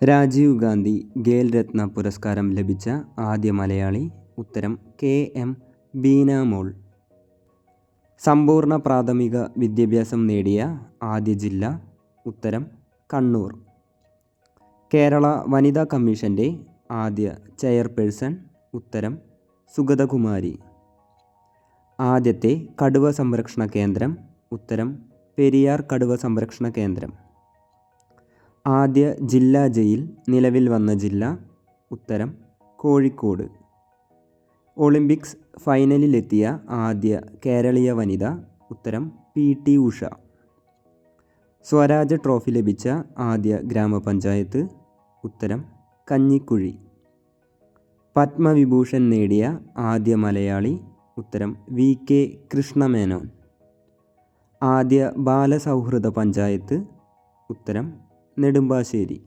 രാജീവ് ഗാന്ധി ഖേൽ രത്ന പുരസ്കാരം ലഭിച്ച ആദ്യ മലയാളി? ഉത്തരം KM ബീനാമോൾ. സമ്പൂർണ്ണ പ്രാഥമിക വിദ്യാഭ്യാസം നേടിയ ആദ്യ ജില്ല? ഉത്തരം കണ്ണൂർ. കേരള വനിതാ കമ്മീഷൻ്റെ ആദ്യ ചെയർപേഴ്സൺ? ഉത്തരം സുഗതകുമാരി. ആദ്യത്തെ കടുവ സംരക്ഷണ കേന്ദ്രം? ഉത്തരം പെരിയാർ കടുവ സംരക്ഷണ കേന്ദ്രം. ആദ്യ ജില്ലാ ജയിൽ നിലവിൽ വന്ന ജില്ല? ഉത്തരം കോഴിക്കോട്. ഒളിമ്പിക്സ് ഫൈനലിലെത്തിയ ആദ്യ കേരളീയ വനിത? ഉത്തരം PT ഉഷ. സ്വരാജ് ട്രോഫി ലഭിച്ച ആദ്യ ഗ്രാമപഞ്ചായത്ത്? ഉത്തരം കഞ്ഞിക്കുഴി. പത്മവിഭൂഷൺ നേടിയ ആദ്യ മലയാളി? ഉത്തരം VK കൃഷ്ണമേനോൻ. ആദ്യ ബാലസൗഹൃദ പഞ്ചായത്ത്? ഉത്തരം നെടുമ്പാശ്ശേരി.